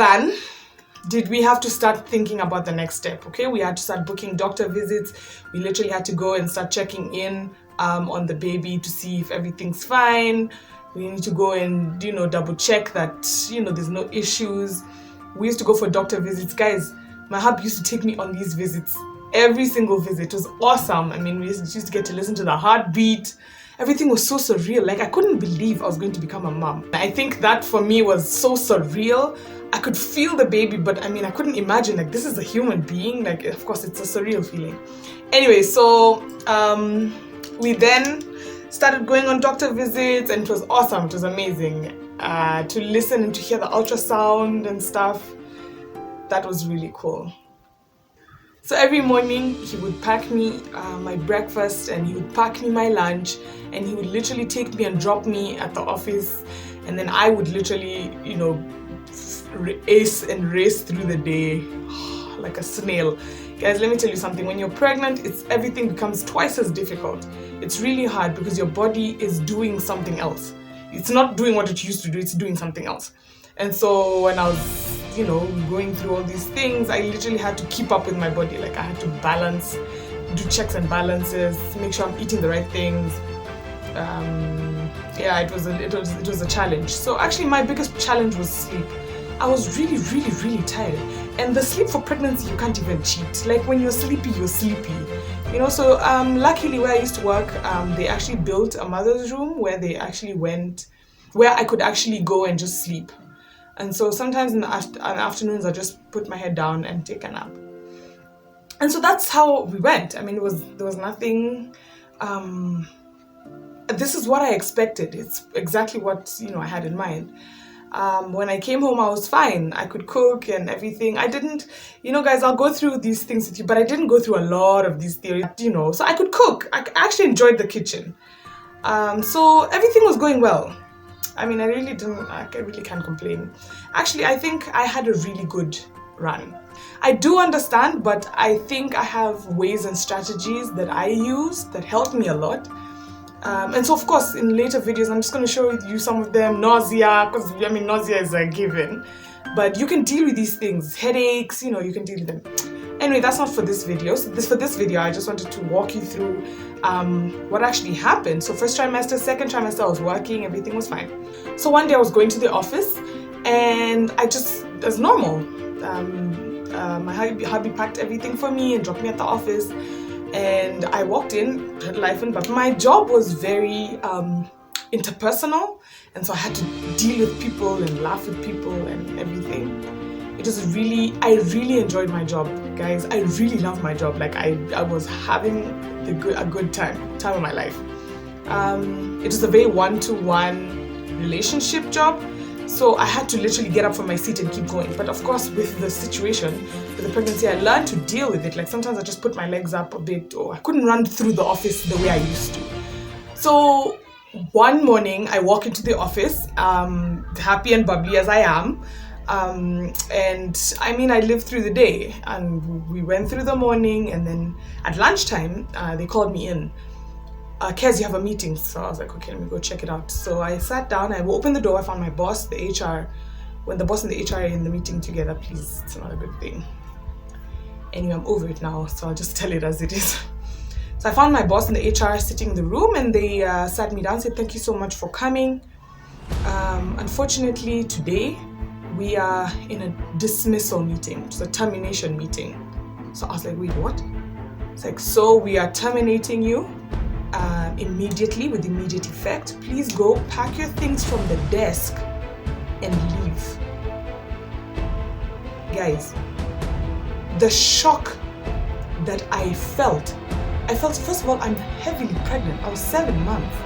then did we have to start thinking about the next step. Okay, we had to start booking doctor visits. We literally had to go and start checking in on the baby to see if everything's fine. We need to go and double check that there's no issues. We used to go for doctor visits. Guys, my hub used to take me on these visits, every single visit. It was awesome. I mean, we used to get to listen to the heartbeat. Everything was so surreal. Like, I couldn't believe I was going to become a mom. I think that for me was so surreal. I could feel the baby, but I mean, I couldn't imagine, like, this is a human being. Like, of course, it's a surreal feeling. Anyway, so we then started going on doctor visits, and it was awesome. It was amazing to listen and to hear the ultrasound and stuff. That was really cool. So every morning he would pack me my breakfast, and he would pack me my lunch, and he would literally take me and drop me at the office, and then I would literally, ace and race through the day like a snail. Guys, let me tell you something. When you're pregnant, everything becomes twice as difficult. It's really hard because your body is doing something else. It's not doing what it used to do, it's doing something else. And so when I was, going through all these things, I literally had to keep up with my body. Like, I had to balance, do checks and balances, make sure I'm eating the right things. It was a challenge. So actually, my biggest challenge was sleep. I was really, really, really tired. And the sleep for pregnancy, you can't even cheat. Like, when you're sleepy, you're sleepy. So luckily where I used to work, they actually built a mother's room where I could actually go and just sleep. And so sometimes in the afternoons, I just put my head down and take a nap. And so that's how we went. I mean, there was nothing. This is what I expected. It's exactly what I had in mind. When I came home, I was fine. I could cook and everything. I didn't, guys, I'll go through these things with you, but I didn't go through a lot of these theories, so I could cook. I actually enjoyed the kitchen. So everything was going well. I mean, I really can't complain. Actually, I think I had a really good run. I do understand, but I think I have ways and strategies that I use that help me a lot. And so, of course, in later videos, I'm just going to show you some of them. Nausea, because nausea is a given. But you can deal with these things. Headaches, you can deal with them. Anyway, that's not for this video. So for this video, I just wanted to walk you through what actually happened. So first trimester, second trimester, I was working, everything was fine. So one day I was going to the office, and I just, as normal, my hubby packed everything for me and dropped me at the office. And I walked in, had life in, but my job was very interpersonal, and so I had to deal with people and laugh with people and everything. I really enjoyed my job, guys. I really loved my job. Like, I was having a good time of my life. It was a very one-to-one relationship job, so I had to literally get up from my seat and keep going. But of course, with the situation, with the pregnancy, I learned to deal with it. Like, sometimes I just put my legs up a bit, or I couldn't run through the office the way I used to. So one morning, I walk into the office, happy and bubbly as I am. And I mean, I lived through the day, and we went through the morning, and then at lunchtime, they called me in. Kez, you have a meeting. So I was like, okay, let me go check it out. So I sat down, I opened the door, I found my boss, the HR. When the boss and the HR are in the meeting together, please, it's not a good thing. Anyway, I'm over it now, so I'll just tell it as it is. So I found my boss and the HR sitting in the room, and they sat me down and said, thank you so much for coming. Unfortunately, today, we are in a dismissal meeting. It's a termination meeting. So I was like, wait, what? It's like, so we are terminating you immediately, with immediate effect. Please go pack your things from the desk and leave. Guys, the shock that I felt, first of all, I'm heavily pregnant. I was 7 months.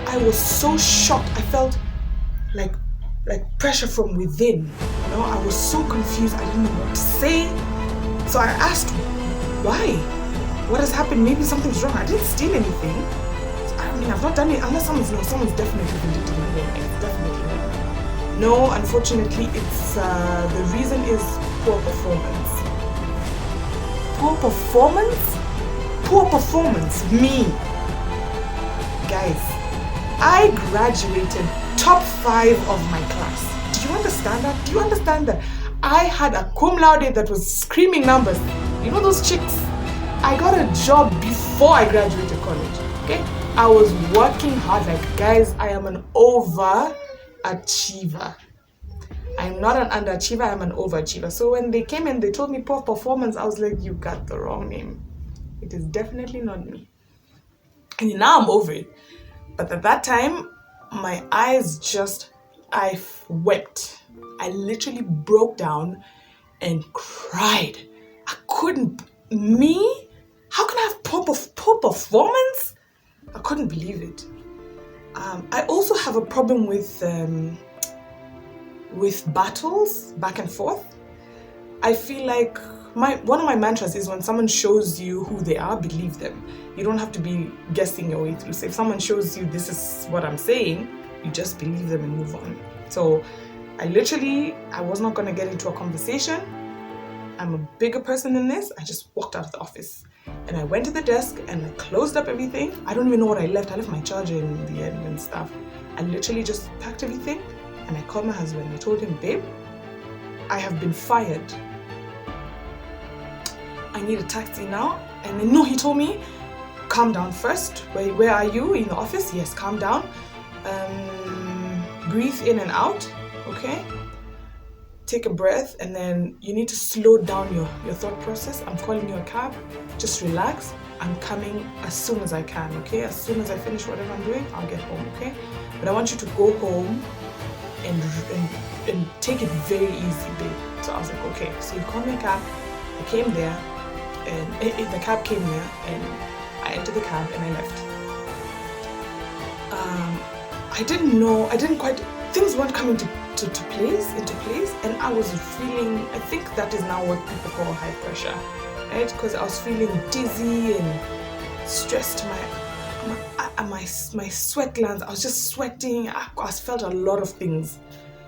I was so shocked. I felt like pressure from within. I was so confused. I didn't know what to say. So I asked, why? What has happened? Maybe something's wrong. I didn't steal anything. I mean, I've not done it unless someone's definitely vindictive in my life. Definitely. No, unfortunately, it's the reason is poor performance. Poor performance? Poor performance. Me. Guys, I graduated top 5 of my class. do you understand that? Do you understand that I had a cum laude that was screaming numbers? You know those chicks? I got a job before I graduated college, okay? I was working hard, like, guys, I am an overachiever. I'm not an underachiever, I'm an overachiever. So when they came and they told me poor performance, I was like, you got the wrong name. It is definitely not me. And now I'm over it. But at that time, my eyes I wept. I literally broke down and cried. I couldn't, me? How can I have poor performance? I couldn't believe it. I also have a problem with battles back and forth. I feel like one of my mantras is when someone shows you who they are, believe them. You don't have to be guessing your way through. So if someone shows you this is what I'm saying, you just believe them and move on. So I was not going to get into a conversation. I'm a bigger person than this. I just walked out of the office and I went to the desk and I closed up everything. I don't even know what I left. I left my charger in the end and stuff. I literally just packed everything and I called my husband. I told him, babe, I have been fired. I need a taxi now. And then, no, he told me, calm down first. Where are you? In the office? Yes, calm down. Breathe in and out, okay? Take a breath, and then you need to slow down your thought process. I'm calling you a cab. Just relax. I'm coming as soon as I can, okay? As soon as I finish whatever I'm doing, I'll get home, okay? But I want you to go home and take it very easy, babe. So I was like, okay. So you called me a cab. I came there, and the cab came there, and I entered the cab and I left. Things weren't coming into place, and I was feeling, I think that is now what people call high pressure, right? Because I was feeling dizzy and stressed. My sweat glands, I was just sweating. I felt a lot of things.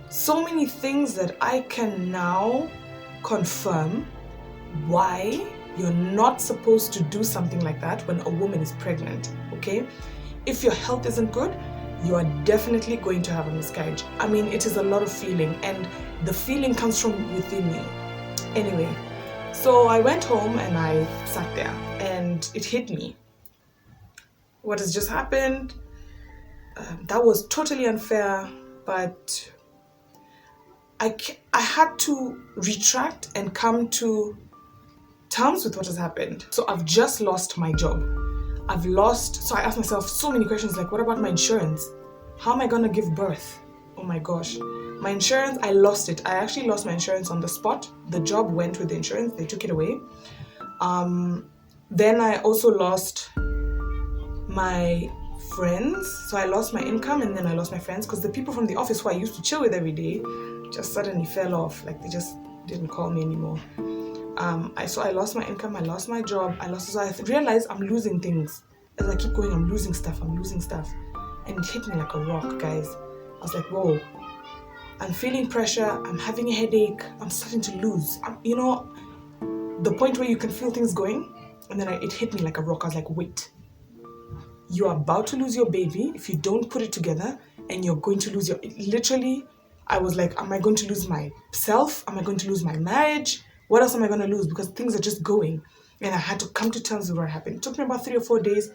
So many things that I can now confirm why you're not supposed to do something like that when a woman is pregnant, okay? If your health isn't good, you are definitely going to have a miscarriage. I mean, it is a lot of feeling, and the feeling comes from within you. Anyway, so I went home and I sat there and it hit me. What has just happened? That was totally unfair, but I had to retract and come to terms with what has happened. So I've just lost my job. So I asked myself so many questions, like, what about my insurance? How am I gonna give birth? Oh my gosh. My insurance, I lost it. I actually lost my insurance on the spot. The job went with the insurance, they took it away. Then I also lost my friends. So I lost my income and then I lost my friends because the people from the office who I used to chill with every day just suddenly fell off. Like, they just didn't call me anymore. So I lost my income, I lost my job, so I realized I'm losing things. As I keep going, I'm losing stuff. And it hit me like a rock, guys. I was like, whoa, I'm feeling pressure, I'm having a headache, I'm starting to lose. The point where you can feel things going, and then it hit me like a rock. I was like, wait, you're about to lose your baby if you don't put it together, and you're going to lose literally, I was like, am I going to lose myself? Am I going to lose my marriage? What else am I going to lose? Because things are just going. And I had to come to terms with what happened. It took me about 3 or 4 days,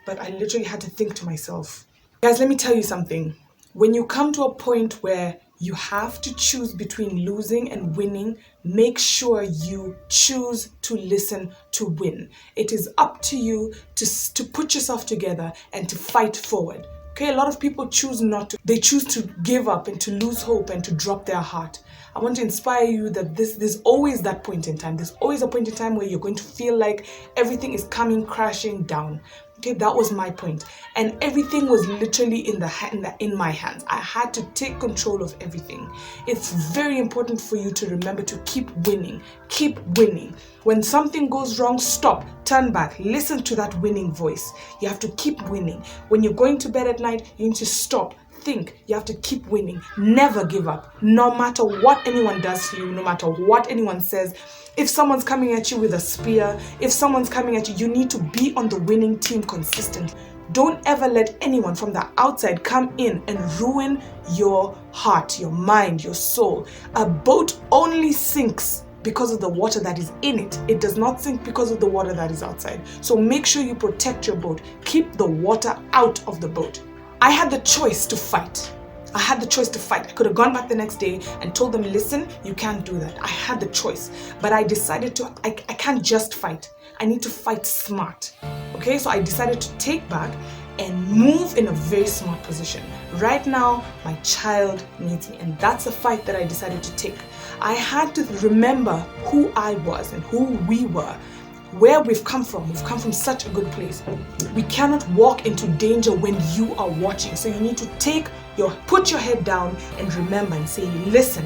but I literally had to think to myself. Guys, let me tell you something. When you come to a point where you have to choose between losing and winning, make sure you choose to listen to win. It is up to you to put yourself together and to fight forward. Okay, a lot of people choose not to. They choose to give up and to lose hope and to drop their heart. I want to inspire you that there's always that point in time. There's always a point in time where you're going to feel like everything is coming crashing down. Okay, that was my point. And everything was literally in my hands. I had to take control of everything. It's very important for you to remember to keep winning. Keep winning. When something goes wrong, stop, turn back, listen to that winning voice. You have to keep winning. When you're going to bed at night, you need to stop. Think. You have to keep winning. Never give up. No matter what anyone does to you, no matter what anyone says. If someone's coming at you with a spear, if someone's coming at you, you need to be on the winning team consistently. Don't ever let anyone from the outside come in and ruin your heart, your mind, your soul. A boat only sinks because of the water that is in it. It does not sink because of the water that is outside. So make sure you protect your boat. Keep the water out of the boat. I had the choice to fight. I had the choice to fight. I could have gone back the next day and told them, listen, you can't do that. I had the choice. But I decided I can't just fight. I need to fight smart. Okay, so I decided to take back and move in a very smart position. Right now, my child needs me, and that's a fight that I decided to take. I had to remember who I was and who we were, where we've come from. We've come from such a good place. We cannot walk into danger when you are watching. So you need to put your head down and remember and say, listen,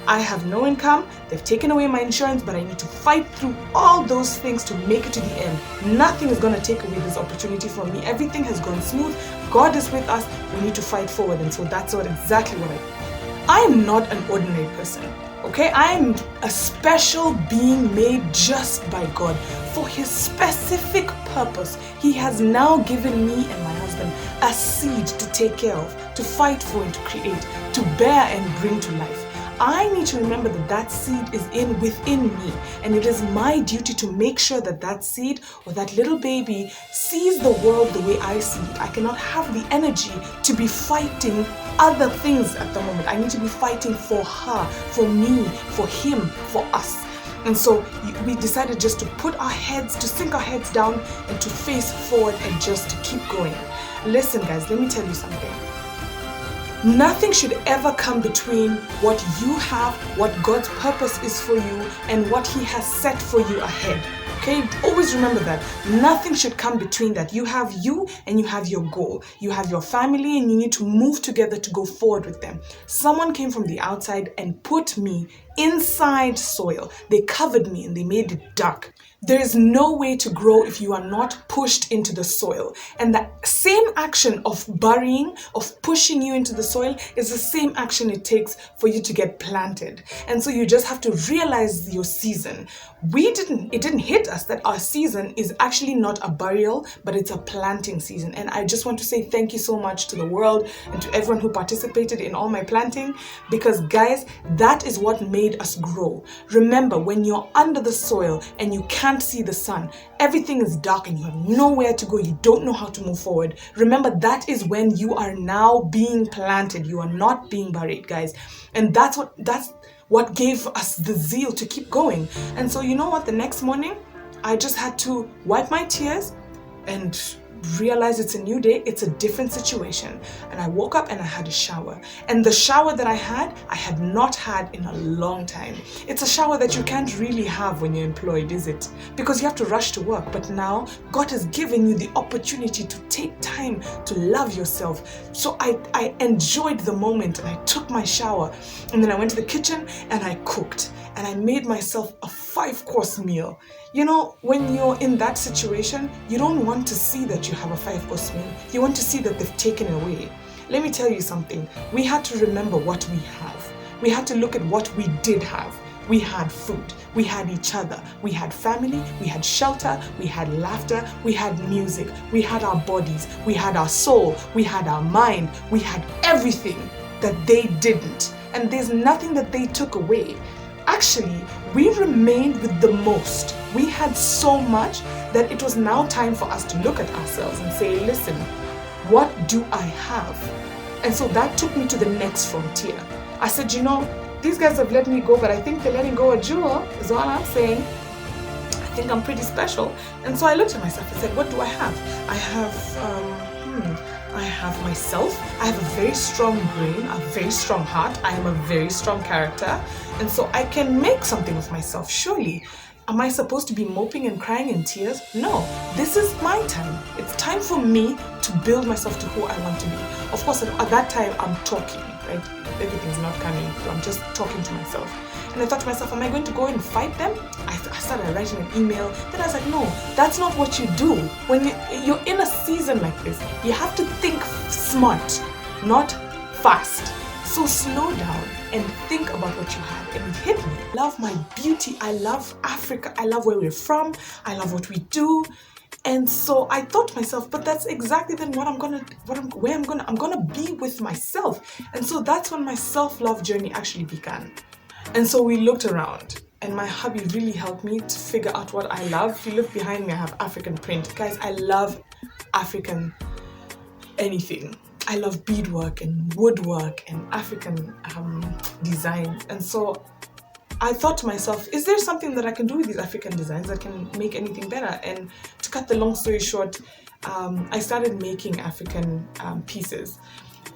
I have no income, they've taken away my insurance, but I need to fight through all those things to make it to the end. Nothing is going to take away this opportunity from me. Everything has gone smooth. God is with us. We need to fight forward. And so that's exactly what I am not an ordinary person. Okay, I am a special being made just by God for His specific purpose. He has now given me and my husband a seed to take care of, to fight for and to create, to bear and bring to life. I need to remember that seed is within me, and it is my duty to make sure that seed or that little baby sees the world the way I see it. I cannot have the energy to be fighting other things at the moment. I need to be fighting for her, for me, for him, for us. And so we decided just to sink our heads down and to face forward and just to keep going. Listen, guys, let me tell you something. Nothing should ever come between what you have, what God's purpose is for you, and what He has set for you ahead. Okay, always remember that. Nothing should come between that. You have you and you have your goal. You have your family and you need to move together to go forward with them. Someone came from the outside and put me inside soil. They covered me and they made it dark. There is no way to grow if you are not pushed into the soil. And the same action of burying, of pushing you into the soil is the same action it takes for you to get planted. And so you just have to realize your season. It didn't hit us that our season is actually not a burial, but it's a planting season. And I just want to say thank you so much to the world and to everyone who participated in all my planting, because guys, that is what made us grow. Remember, when you're under the soil and you can't see the sun, everything is dark and you have nowhere to go, you don't know how to move forward. Remember, that is when you are now being planted. You are not being buried, guys. And that's what gave us the zeal to keep going. And so you know what, the next morning I just had to wipe my tears and realize it's a new day, it's a different situation. And I woke up and I had a shower. And the shower that I had not had in a long time. It's a shower that you can't really have when you're employed, is it? Because you have to rush to work. But now God has given you the opportunity to take time to love yourself. So I enjoyed the moment and I took my shower. And then I went to the kitchen and I cooked. And I made myself a 5-course meal. You know, when you're in that situation, you don't want to see that you have a 5-course meal. You want to see that they've taken it away. Let me tell you something. We had to remember what we have. We had to look at what we did have. We had food. We had each other. We had family. We had shelter. We had laughter. We had music. We had our bodies. We had our soul. We had our mind. We had everything that they didn't. And there's nothing that they took away. Actually, we remained with the most. We had so much that it was now time for us to look at ourselves and say, listen, what do I have? And so that took me to the next frontier. I said, you know, these guys have let me go, but I think they're letting go a jewel, is all I'm saying. I think I'm pretty special. And so I looked at myself and said, what do I have? I have myself. I have a very strong brain, a very strong heart. I am a very strong character. And so I can make something of myself, surely. Am I supposed to be moping and crying in tears? No, this is my time. It's time for me to build myself to who I want to be. Of course, at that time, I'm talking, right? Everything's not coming, so I'm just talking to myself. And I thought to myself, am I going to go and fight them? I started writing an email. Then I was like, no, that's not what you do. When you're in a season like this, you have to think smart, not fast. So slow down and think about what you have. And it hit me. I love my beauty. I love Africa. I love where we're from. I love what we do. And so I thought to myself, but that's exactly then I'm gonna be with myself. And so that's when my self-love journey actually began. And so we looked around, and my hubby really helped me to figure out what I love. If you look behind me, I have African print. Guys, I love African anything. I love beadwork and woodwork and African designs. And so I thought to myself, is there something that I can do with these African designs that can make anything better? And to cut the long story short, I started making African pieces.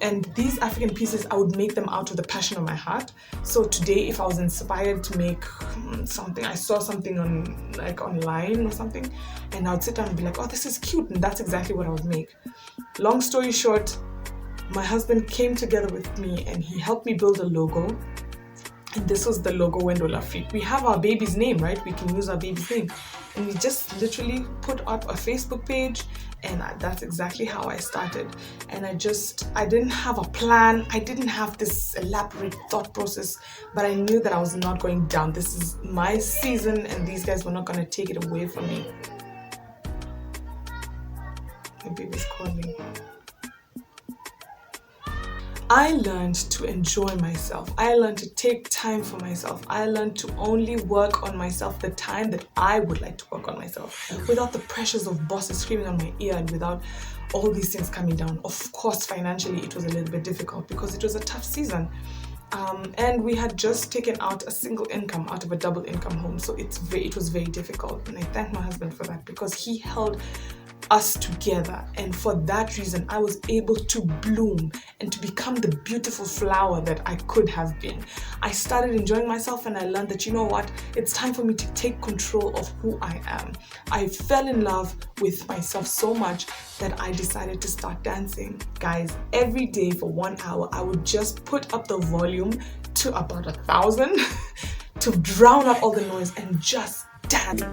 And these African pieces, I would make them out of the passion of my heart. So today, if I was inspired to make something, I saw something on online or something, and I would sit down and be like, oh, this is cute, and that's exactly what I would make. Long story short, my husband came together with me and he helped me build a logo. And this was the logo, Wendo Lafrique. We have our baby's name, right? We can use our baby's name. And we just literally put up a Facebook page, and that's exactly how I started. And I didn't have a plan. I didn't have this elaborate thought process, but I knew that I was not going down. This is my season, and these guys were not going to take it away from me. My baby's calling. I learned to enjoy myself. I learned to take time for myself. I learned to only work on myself the time that I would like to work on myself, without the pressures of bosses screaming on my ear and without all these things coming down. Of course, financially, it was a little bit difficult because it was a tough season. And we had just taken out a single income out of a double income home. So it was very difficult. And I thank my husband for that, because he held us together, and for that reason I was able to bloom and to become the beautiful flower that I could have been. I started enjoying myself, and I learned that, you know what, it's time for me to take control of who I am. I fell in love with myself so much that I decided to start dancing. Guys, every day for 1 hour I would just put up the volume to about 1,000 to drown out all the noise and just dance.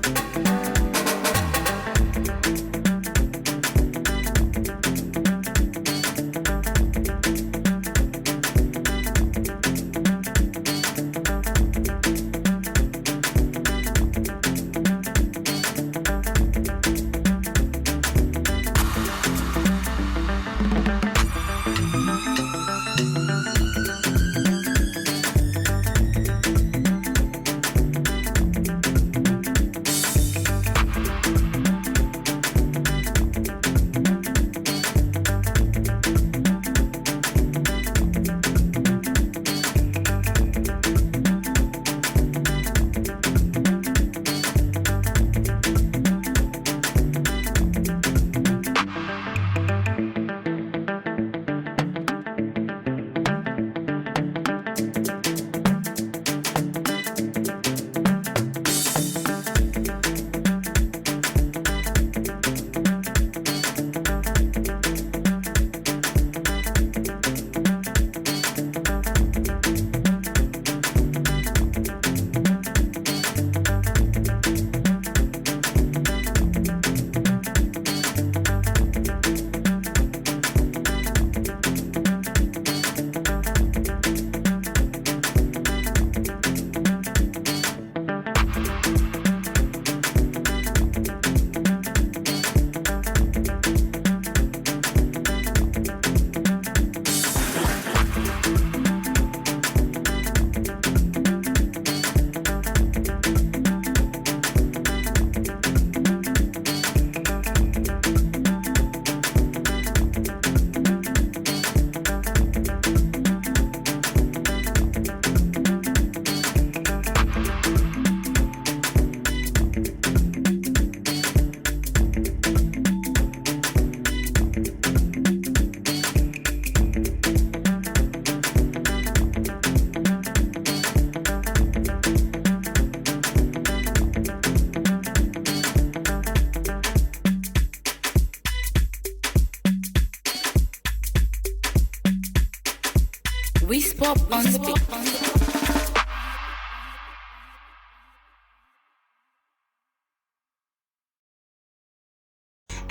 We spot on the beat.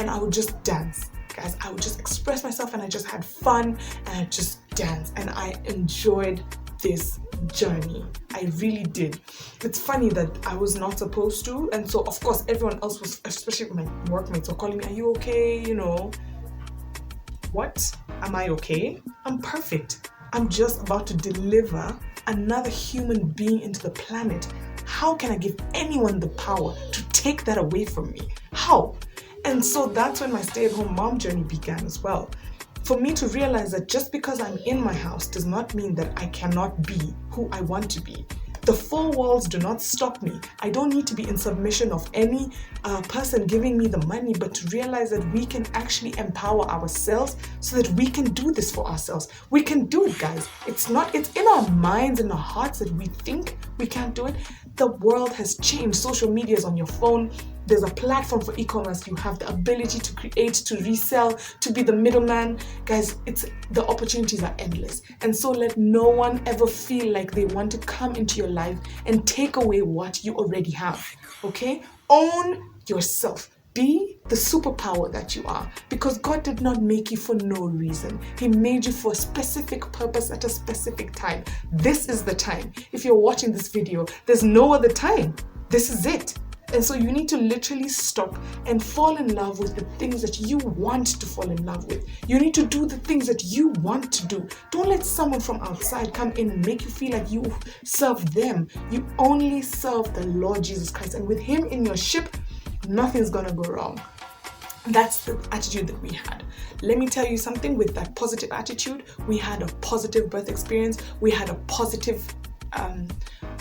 And I would just dance. Guys, I would just express myself, and I just had fun, and I just danced, and I enjoyed this journey. I really did. It's funny that I was not supposed to, and so of course everyone else was, especially my workmates, were calling me, "Are you okay?" What? Am I okay? I'm perfect. I'm just about to deliver another human being into the planet. How can I give anyone the power to take that away from me? How? And so that's when my stay-at-home mom journey began as well. For me to realize that just because I'm in my house does not mean that I cannot be who I want to be. The four walls do not stop me. I don't need to be in submission of any person giving me the money, but to realize that we can actually empower ourselves so that we can do this for ourselves. We can do it, guys. It's in our minds and our hearts that we think we can't do it. The world has changed. Social media is on your phone. There's a platform for e-commerce. You have the ability to create, to resell, to be the middleman. Guys, the opportunities are endless. And so let no one ever feel like they want to come into your life and take away what you already have. Okay? Own yourself. Be the superpower that you are, because God did not make you for no reason. He made you for a specific purpose at a specific time. This is the time. If you're watching this video, there's no other time. This is it. And so you need to literally stop and fall in love with the things that you want to fall in love with. You need to do the things that you want to do. Don't let someone from outside come in and make you feel like you serve them. You only serve the Lord Jesus Christ. And with Him in your ship, nothing's gonna go wrong. That's the attitude that we had. Let me tell you something. With that positive attitude, we had a positive birth experience. We had a positive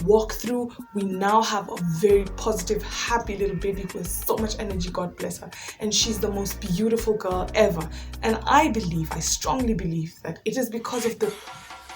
walk through. We now have a very positive, happy little baby with so much energy. God bless her. And she's the most beautiful girl ever. And I strongly believe that it is because of the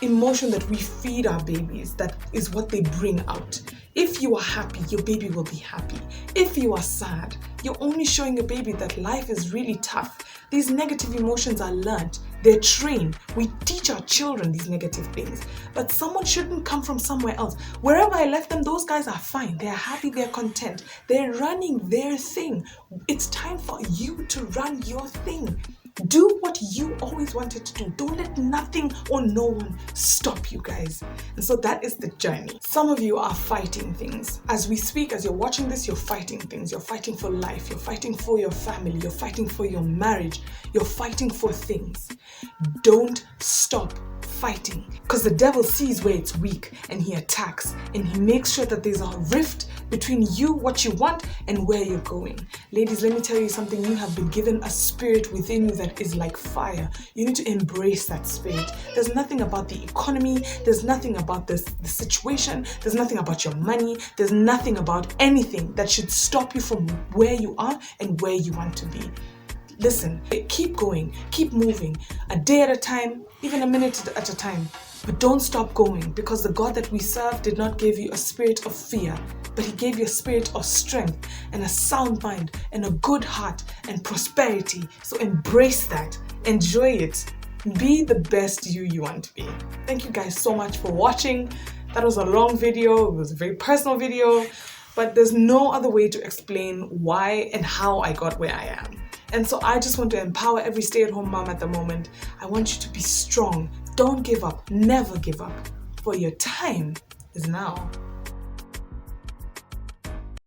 emotion that we feed our babies that is what they bring out. If you are happy, your baby will be happy. If you are sad, you're only showing your baby that life is really tough. These negative emotions are learned. They're trained. We teach our children these negative things. But someone shouldn't come from somewhere else. Wherever I left them, those guys are fine. They're happy. They're content. They're running their thing. It's time for you to run your thing. Do what you always wanted to do. Don't let nothing or no one stop you, guys. And so that is the journey. Some of you are fighting things. As we speak, as you're watching this, you're fighting things. You're fighting for life. You're fighting for your family. You're fighting for your marriage. You're fighting for things. Don't stop fighting, because the devil sees where it's weak and he attacks, and he makes sure that there's a rift between you, what you want, and where you're going. Ladies, let me tell you something. You have been given a spirit within you that is like fire. You need to embrace that spirit. There's nothing about the economy. There's nothing about the situation. There's nothing about your money. There's nothing about anything that should stop you from where you are and where you want to be. Listen, keep going, keep moving, a day at a time, even a minute at a time. But don't stop going, because the God that we serve did not give you a spirit of fear, but He gave you a spirit of strength and a sound mind and a good heart and prosperity. So embrace that, enjoy it, be the best you want to be. Thank you guys so much for watching. That was a long video. It was a very personal video, but there's no other way to explain why and how I got where I am. And so I just want to empower every stay-at-home mom at the moment. I want you to be strong. Don't give up. Never give up. For your time is now.